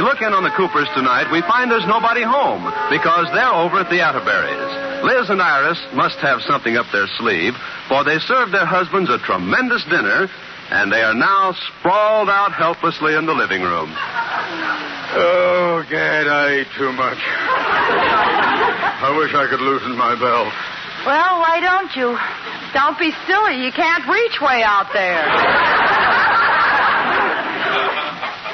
look in on the Coopers tonight, we find there's nobody home because they're over at the Atterberries. Liz and Iris must have something up their sleeve, for they served their husbands a tremendous dinner, and they are now sprawled out helplessly in the living room. Oh, Gad, I ate too much. I wish I could loosen my belt. Well, why don't you? Don't be silly. You can't reach way out there.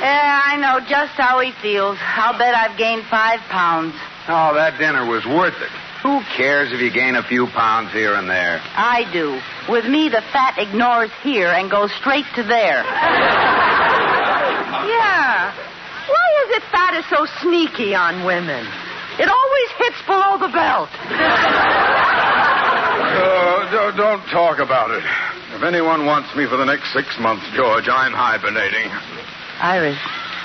Yeah, I know just how he feels. I'll bet I've gained 5 pounds. Oh, that dinner was worth it. Who cares if you gain a few pounds here and there? I do. With me, the fat ignores here and goes straight to there. Yeah. Why is it fat is so sneaky on women? It always hits below the belt. Don't talk about it. If anyone wants me for the next 6 months, George, I'm hibernating. Iris,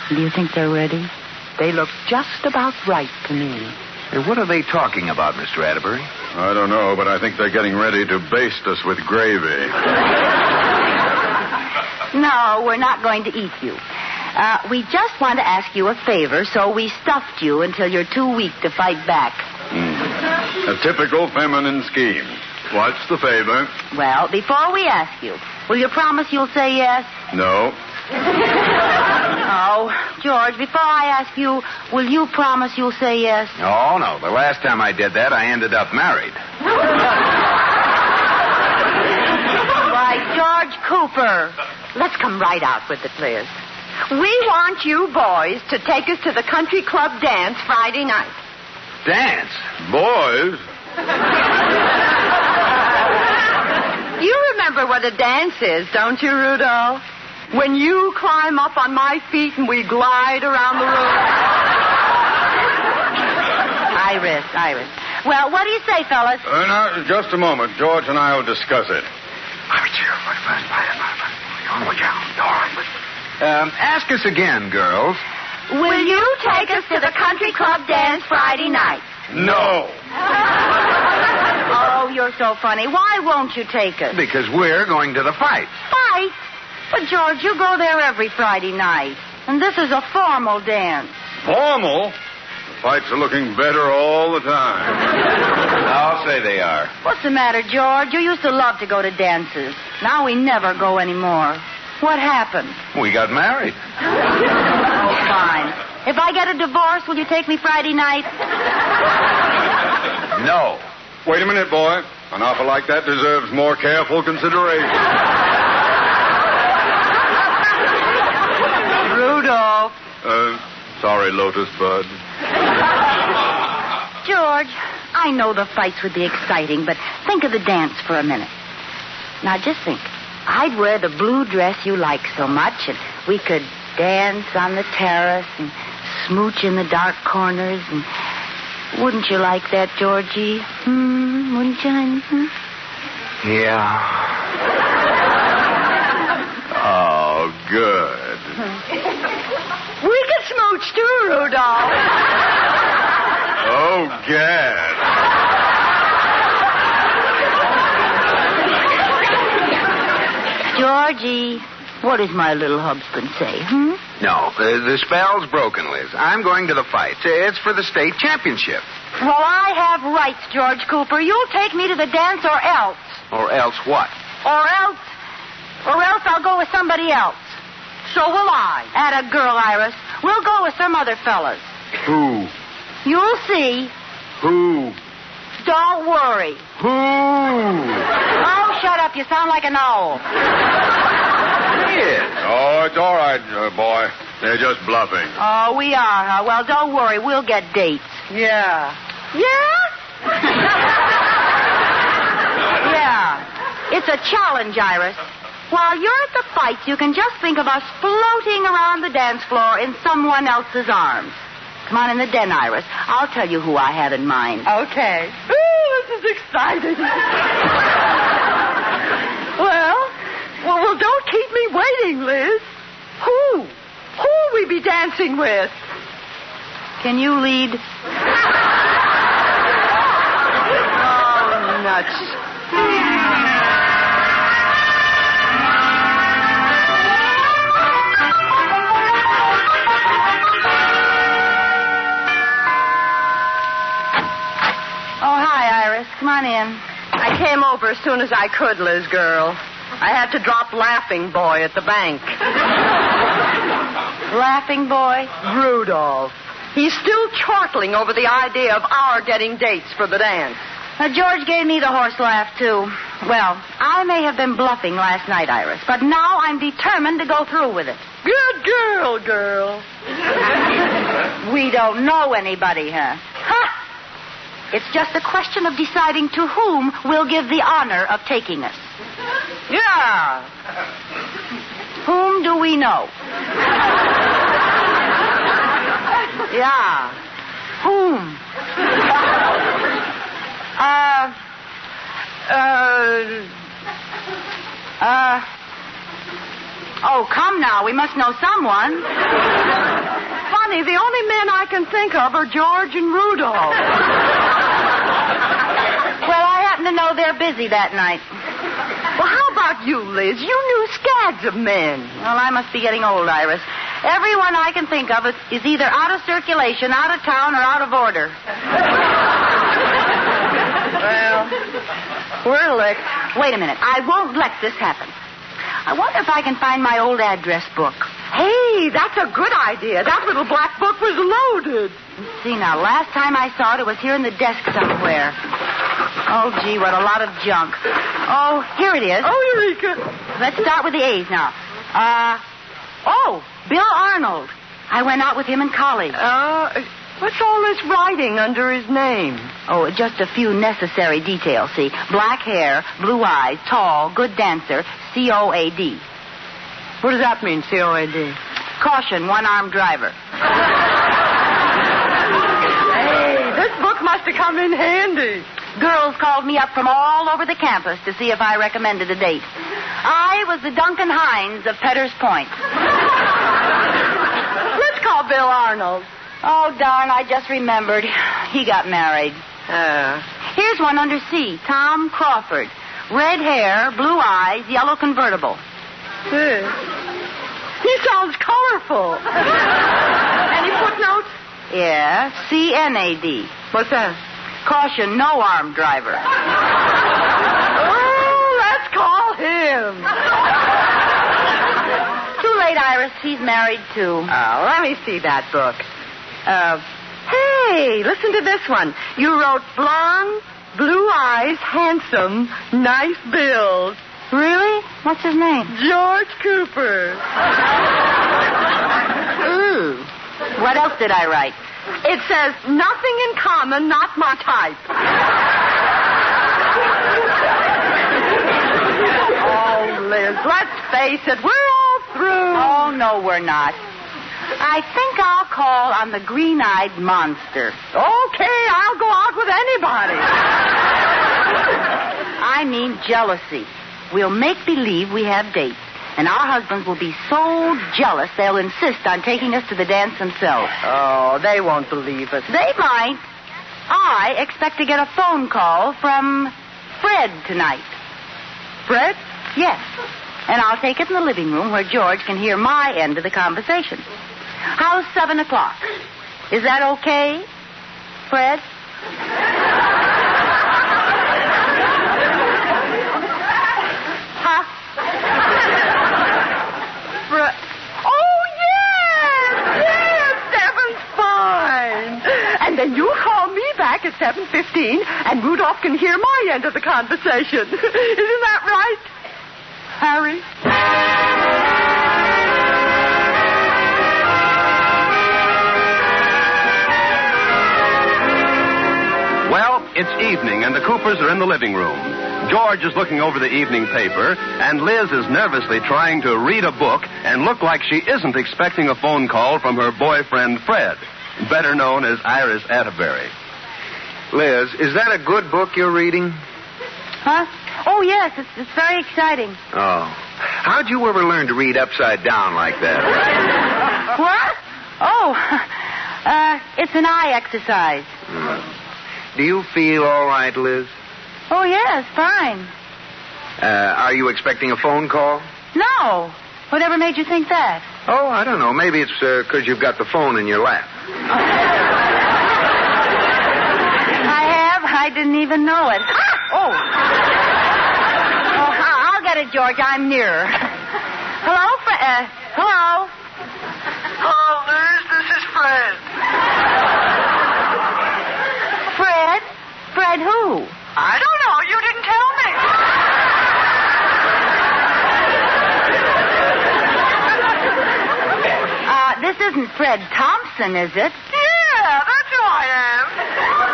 do you think they're ready? They look just about right to me. Hey, what are they talking about, Mr. Atterbury? I don't know, but I think they're getting ready to baste us with gravy. No, we're not going to eat you. We just want to ask you a favor, so we stuffed you until you're too weak to fight back. A typical feminine scheme. What's the favor? Well, before we ask you, will you promise you'll say yes? No. Oh, George, before I ask you, will you promise you'll say yes? Oh, no. The last time I did that, I ended up married. Why, George Cooper. Let's come right out with it, Liz. We want you boys to take us to the country club dance Friday night. Dance? Boys? You remember what a dance is, don't you, Rudolph? When you climb up on my feet and we glide around the room. Iris. Well, what do you say, fellas? Now, just a moment. George and I will discuss it. Ask us again, girls. Will you take us to the country club dance Friday night? No. Oh, you're so funny. Why won't you take us? Because we're going to the fight. Fight? But, George, you go there every Friday night. And this is a formal dance. Formal? The fights are looking better all the time. I'll say they are. What's the matter, George? You used to love to go to dances. Now we never go anymore. What happened? We got married. Oh, fine. If I get a divorce, will you take me Friday night? No. Wait a minute, boy. An offer like that deserves more careful consideration. Rudolph. Sorry, Lotus Bud. George, I know the fights would be exciting, but think of the dance for a minute. Now, just think. I'd wear the blue dress you like so much, and we could dance on the terrace and smooch in the dark corners. And wouldn't you like that, Georgie? Wouldn't you, honey? Yeah. Oh, good. We could smooch too, Rudolph. Oh, Gad. Georgie, what does my little husband say, No, the spell's broken, Liz. I'm going to the fight. It's for the state championship. Well, I have rights, George Cooper. You'll take me to the dance or else. Or else what? Or else I'll go with somebody else. So will I. Atta girl, Iris. We'll go with some other fellas. Who? You'll see. Who? Don't worry. Who? Oh, shut up. You sound like an owl. Yes. Oh, it's all right, boy. They're just bluffing. Oh, we are, huh? Well, don't worry. We'll get dates. Yeah. Yeah? Yeah. It's a challenge, Iris. While you're at the fights, you can just think of us floating around the dance floor in someone else's arms. Come on in the den, Iris. I'll tell you who I have in mind. Okay. Ooh, this is exciting. Well, don't keep me waiting, Liz. Who will we be dancing with? Can you lead? Oh, nuts. on in. I came over as soon as I could, Liz girl. I had to drop Laughing Boy at the bank. Laughing Boy? Rudolph. He's still chortling over the idea of our getting dates for the dance. George gave me the horse laugh, too. Well, I may have been bluffing last night, Iris, but now I'm determined to go through with it. Good girl. We don't know anybody, huh? Ha! It's just a question of deciding to whom we'll give the honor of taking us. Yeah. Whom do we know? Yeah. Whom? Oh, come now. We must know someone. Funny, the only men I can think of are George and Rudolph. Well, I happen to know they're busy that night. Well, how about you, Liz? You knew scads of men. Well, I must be getting old, Iris. Everyone I can think of is either out of circulation, out of town, or out of order. Well, we're licked. Wait a minute. I won't let this happen. I wonder if I can find my old address book. Hey, that's a good idea. That little black book was loaded. Let's see now. Last time I saw it was here in the desk somewhere. Oh, gee, what a lot of junk. Oh, here it is. Oh, Eureka. Let's start with the A's now. Bill Arnold. I went out with him in college. What's all this writing under his name? Oh, just a few necessary details, see. Black hair, blue eyes, tall, good dancer, C-O-A-D. What does that mean, C-O-A-D? Caution, one-armed driver. Hey, this book must have come in handy. Girls called me up from all over the campus to see if I recommended a date. I was the Duncan Hines of Petter's Point. Let's call Bill Arnold. Oh, darn, I just remembered. He got married. Here's one under C, Tom Crawford. Red hair, blue eyes, yellow convertible. He sounds colorful. Any footnotes? Yeah, C-N-A-D. What's that? Caution, no armed driver. Oh, let's call him. Too late, Iris. He's married, too. Oh, let me see that book. Hey, listen to this one. You wrote blonde, blue eyes, handsome, nice build. Really? What's his name? George Cooper. Ooh. What else did I write? It says, nothing in common, not my type. Oh, Liz, let's face it, we're all through. Oh, no, we're not. I think I'll call on the green-eyed monster. Okay, I'll go out with anybody. I mean jealousy. We'll make believe we have dates, and our husbands will be so jealous they'll insist on taking us to the dance themselves. Oh, they won't believe us. They might. I expect to get a phone call from Fred tonight. Fred? Yes. And I'll take it in the living room where George can hear my end of the conversation. How's 7 o'clock? Is that okay, Fred? Huh? Fred? Oh, yes, 7's fine. And then you call me back at 7:15, and Rudolph can hear my end of the conversation. Isn't that right, Harry? Well, it's evening, and the Coopers are in the living room. George is looking over the evening paper, and Liz is nervously trying to read a book and look like she isn't expecting a phone call from her boyfriend, Fred, better known as Iris Atterbury. Liz, is that a good book you're reading? Huh? Oh, yes, it's very exciting. Oh. How'd you ever learn to read upside down like that? What? Oh, it's an eye exercise. Do you feel all right, Liz? Oh, yes, fine. Are you expecting a phone call? No. Whatever made you think that? Oh, I don't know. Maybe it's because you've got the phone in your lap. I have? I didn't even know it. Oh. I'll get it, George. I'm nearer. Hello, Fred. Hello. Hello, Liz. This is Fred. Fred? Fred who? I don't know. You didn't tell me. This isn't Fred Thompson, is it? Yeah, that's who I am.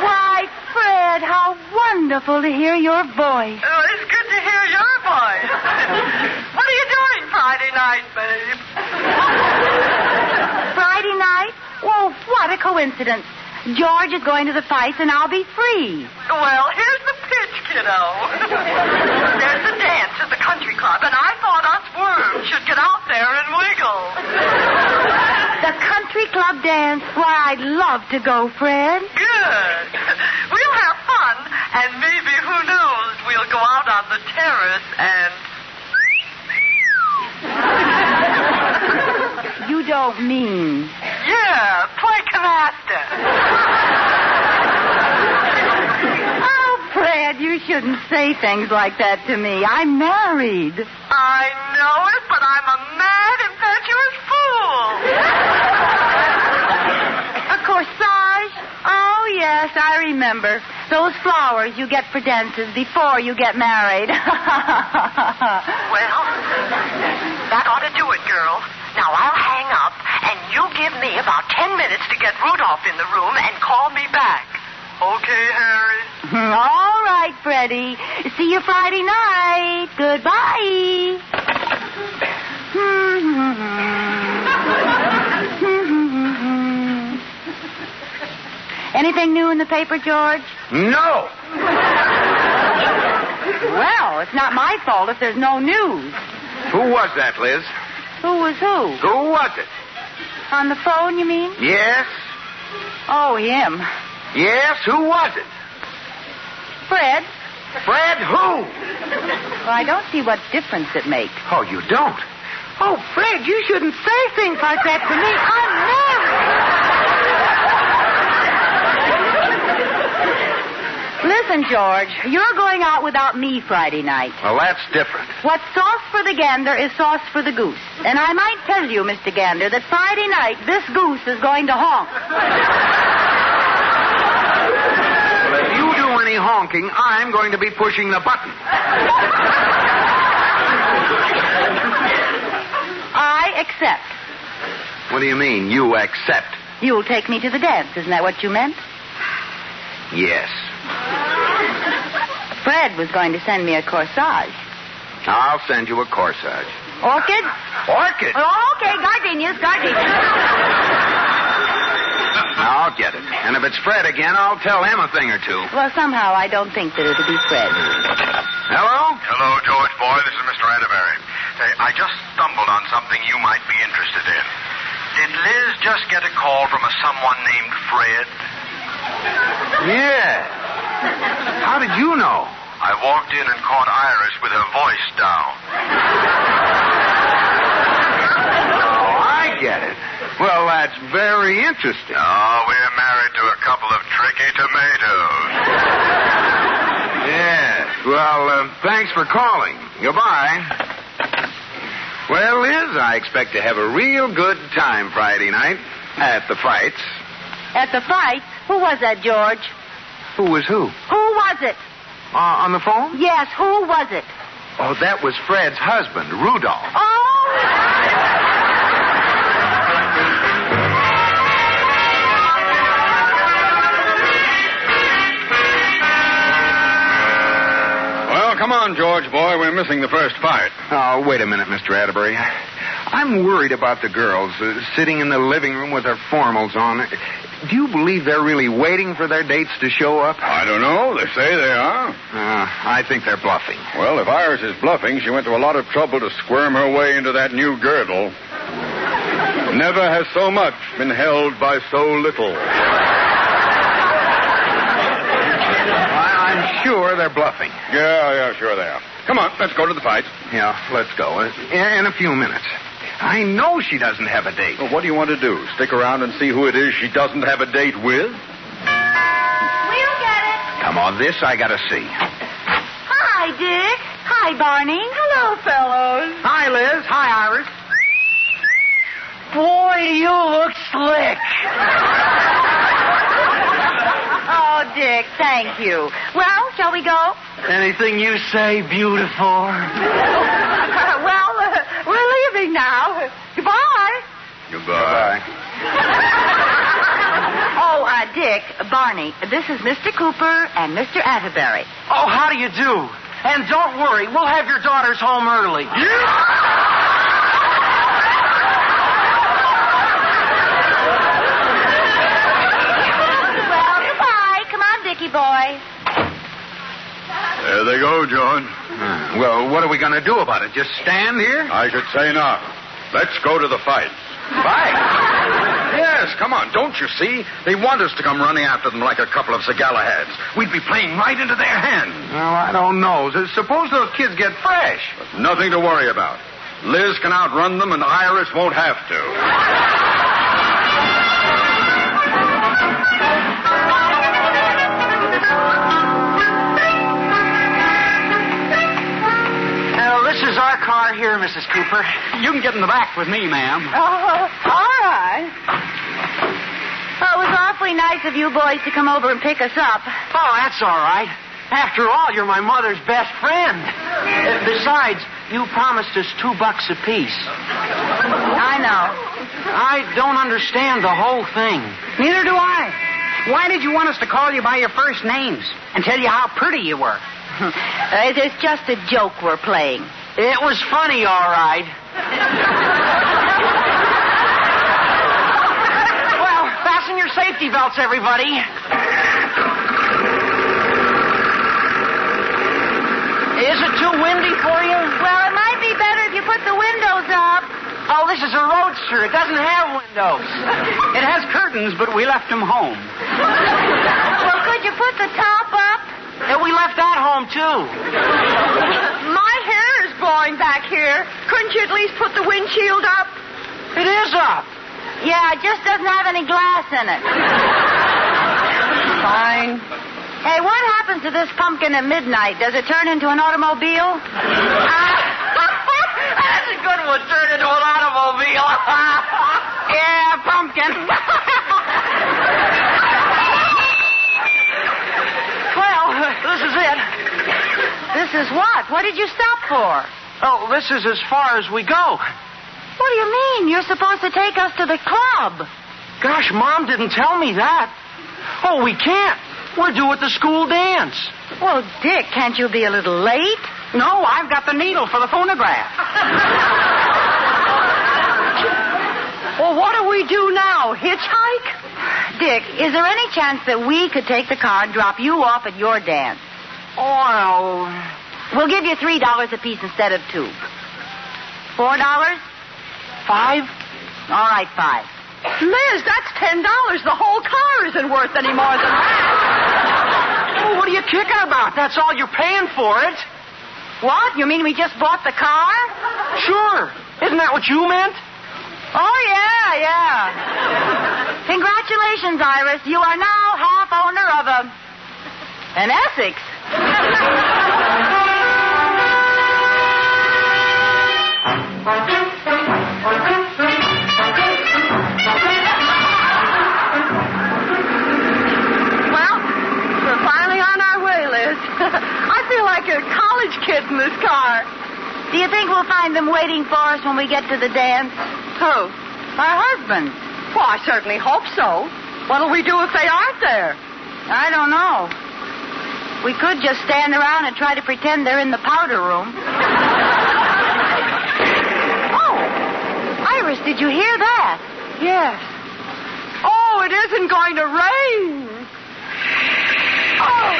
Why, Fred, how wonderful to hear your voice. Oh, it's good to hear your voice. What are you doing Friday night, babe? Friday night? Well, what a coincidence. George is going to the fights, and I'll be free. Well, here's the pitch, kiddo. There's a dance at the country club, and I thought us worms should get out there and wiggle. The country club dance? Why, I'd love to go, Fred. Good. We'll have fun, and maybe, who knows, we'll go out on the terrace and... You don't mean... Yeah, play canasta. Oh, Fred, you shouldn't say things like that to me. I'm married. I know it, but I'm a mad, impetuous fool. A corsage? Oh, yes, I remember. Those flowers you get for dances before you get married. Well, that ought to do it, girl. Now, I'll hang up, and you give me about 10 minutes to get Rudolph in the room and call me back. Okay, Harry? All right, Freddie. See you Friday night. Goodbye. Anything new in the paper, George? No. Well, it's not my fault if there's no news. Who was that, Liz? Who was who? Who was it? On the phone, you mean? Yes? Oh, him. Yes, who was it? Fred? Fred who? Well, I don't see what difference it makes. Oh, you don't? Oh, Fred, you shouldn't say things like that to me. I'm married. Listen, George, you're going out without me Friday night. Well, that's different. What's sauce for the gander is sauce for the goose. And I might tell you, Mr. Gander, that Friday night this goose is going to honk. Well, if you do any honking, I'm going to be pushing the button. I accept. What do you mean, you accept? You'll take me to the dance, isn't that what you meant? Yes. Fred was going to send me a corsage. I'll send you a corsage. Orchid? Orchid? Oh, okay, gardenias. I'll get it. And if it's Fred again, I'll tell him a thing or two. Well, somehow I don't think that it'll be Fred. Hello? Hello, George boy. This is Mr. Atterbury. Say, I just stumbled on something you might be interested in. Did Liz just get a call from someone named Fred? Yeah. How did you know? I walked in and caught Iris with her voice down. Oh, I get it. Well, that's very interesting. Oh, we're married to a couple of tricky tomatoes. Yes. Well, thanks for calling. Goodbye. Well, Liz, I expect to have a real good time Friday night at the fights. At the fight? Who was that, George? Who was who? Who was it? On the phone? Yes, who was it? Oh, that was Fred's husband, Rudolph. Oh! Well, come on, George boy. We're missing the first fight. Oh, wait a minute, Mr. Atterbury. I'm worried about the girls sitting in the living room with their formals on. Do you believe they're really waiting for their dates to show up? I don't know. They say they are. I think they're bluffing. Well, if Iris is bluffing, she went to a lot of trouble to squirm her way into that new girdle. Never has so much been held by so little. I'm sure they're bluffing. Yeah, sure they are. Come on, let's go to the fight. Yeah, let's go. In a few minutes. I know she doesn't have a date. Well, what do you want to do? Stick around and see who it is she doesn't have a date with? We'll get it. Come on, this I gotta see. Dick. Hi, Barney. Hello, fellows. Hi, Liz. Hi, Iris. Boy, do you look slick. Oh, Dick, thank you. Well, shall we go? Anything you say, beautiful. We're leaving now. Goodbye. Goodbye. Oh, Dick, Barney, this is Mr. Cooper and Mr. Atterbury. Oh, how do you do? And don't worry, we'll have your daughters home early. Well, goodbye. Come on, Dickie boy. There they go, John. Well, what are we going to do about it? Just stand here? I should say not. Let's go to the fight. Fight? Yes, come on. Don't you see? They want us to come running after them like a couple of Sagalahads. We'd be playing right into their hands. Well, I don't know. Suppose those kids get fresh. But nothing to worry about. Liz can outrun them, and Iris won't have to. This is our car here, Mrs. Cooper. You can get in the back with me, ma'am. All right. Oh, it was awfully nice of you boys to come over and pick us up. Oh, that's all right. After all, you're my mother's best friend. Besides, you promised us $2 apiece. I know. I don't understand the whole thing. Neither do I. Why did you want us to call you by your first names and tell you how pretty you were? It's just a joke we're playing. It was funny, all right. Well, fasten your safety belts, everybody. Is it too windy for you? Well, it might be better if you put the windows up. Oh, this is a roadster. It doesn't have windows. It has curtains, but we left them home. Well, could you put the top up? And we left that home, too. My hair is blowing back here. Couldn't you at least put the windshield up? It is up. Yeah, it just doesn't have any glass in it. Fine. Hey, what happens to this pumpkin at midnight? Does it turn into an automobile? That's a good one. Turn into an automobile. Yeah, pumpkin. Well, this is it. This is what? What did you stop for? Oh, this is as far as we go. What do you mean? You're supposed to take us to the club. Gosh, Mom didn't tell me that. Oh, we can't. We're due at the school dance. Well, Dick, can't you be a little late? No, I've got the needle for the phonograph. Well, what do we do now? Hitchhike? Dick, is there any chance that we could take the car and drop you off at your dance? Oh, We'll give you $3 apiece instead of $2. $4? $5? All right, $5. Liz, that's $10. The whole car isn't worth any more than that. oh, what are you kicking about? That's all you're paying for it. What? You mean we just bought the car? Sure. Isn't that what you meant? Oh, yeah. Congratulations, Iris. You are now half owner of an Essex. Well, we're finally on our way, Liz. I feel like a college kid in this car. Do you think we'll find them waiting for us when we get to the dance? Who? Our husbands. Well, I certainly hope so. What'll we do if they aren't there? I don't know. We could just stand around and try to pretend they're in the powder room. Oh, Iris, did you hear that? Yes. Oh, it isn't going to rain. Oh.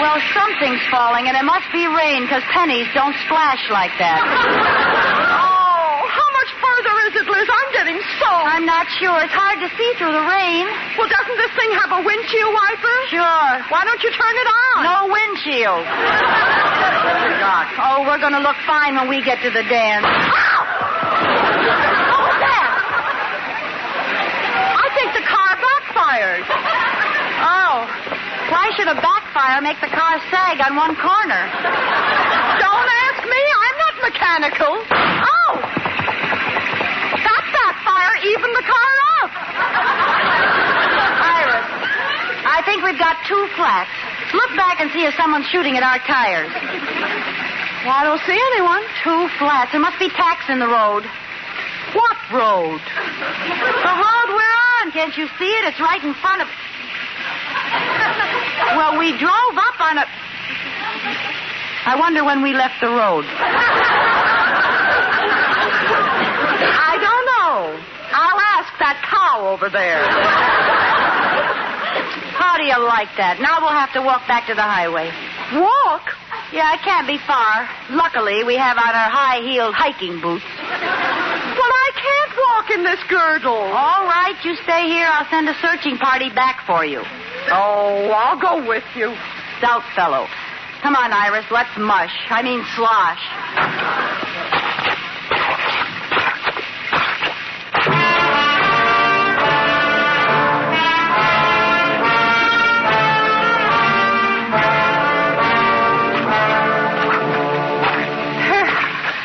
Well, something's falling, and it must be rain, because pennies don't splash like that. Oh, how much further is it, Liz? I'm getting soaked. I'm not sure. It's hard to see through the rain. Well, doesn't this thing have a windshield wiper? Sure. Why don't you turn it on? No windshield. Oh, we're going to look fine when we get to the dance. Ow! What was that? I think the car backfired. Oh. Why should a backfire make the car sag on one corner? Don't ask me. I'm not mechanical. Oh! That backfire evened the car up. Iris, I think we've got 2 flats. Look back and see if someone's shooting at our tires. Well, I don't see anyone. 2 flats. There must be tacks in the road. What road? The road we're on. Can't you see it? It's right in front of... Well, we drove up on a... I wonder when we left the road. I don't know. I'll ask that cow over there. How do you like that? Now we'll have to walk back to the highway. Walk? Yeah, it can't be far. Luckily, we have on our high-heeled hiking boots. Well, I can't walk in this girdle. All right, you stay here. I'll send a searching party back for you. Oh, I'll go with you. Stout fellow. Come on, Iris, let's mush. I mean slosh.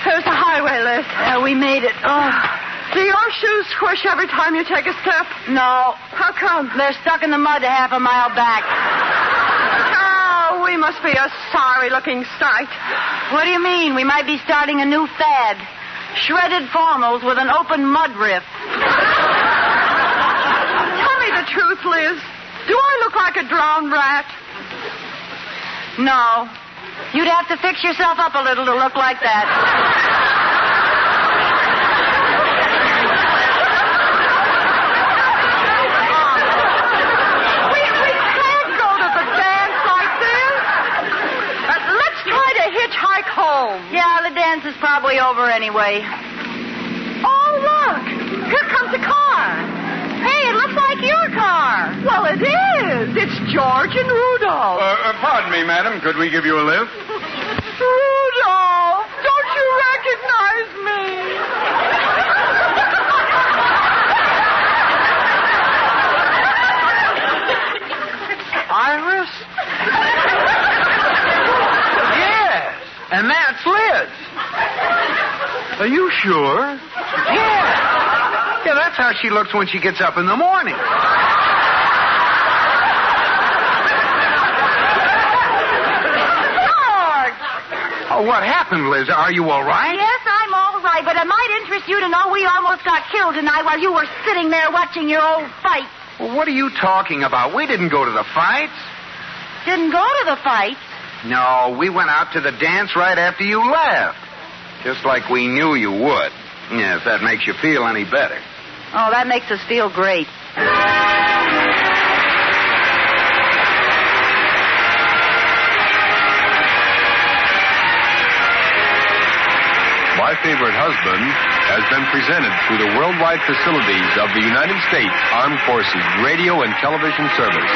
There's the highway, Liz. We made it. Oh. Do your shoes squish every time you take a step? No. How come? They're stuck in the mud half a mile back. Oh, we must be a sorry-looking sight. What do you mean? We might be starting a new fad. Shredded formals with an open mud riff. Tell me the truth, Liz. Do I look like a drowned rat? No. You'd have to fix yourself up a little to look like that. We can't go to the dance like this. Let's try to hitchhike home. Yeah, the dance is probably over anyway. Oh, look. Here comes a car. Hey, it looks like your car. Well, it is. It's George and Rudolph. Pardon me, madam. Could we give you a lift? Rudolph, don't you recognize me? Iris? Yes. And that's Liz. Are you sure? Yeah. Yeah, that's how she looks when she gets up in the morning. Oh, what happened, Liz? Are you all right? Yes, I'm all right, but it might interest you to know we almost got killed tonight while you were sitting there watching your old fight. Well, what are you talking about? We didn't go to the fights. Didn't go to the fight. No, we went out to the dance right after you left. Just like we knew you would. Yeah, if that makes you feel any better. Oh, that makes us feel great. My Favorite Husband has been presented through the worldwide facilities of the United States Armed Forces Radio and Television Service.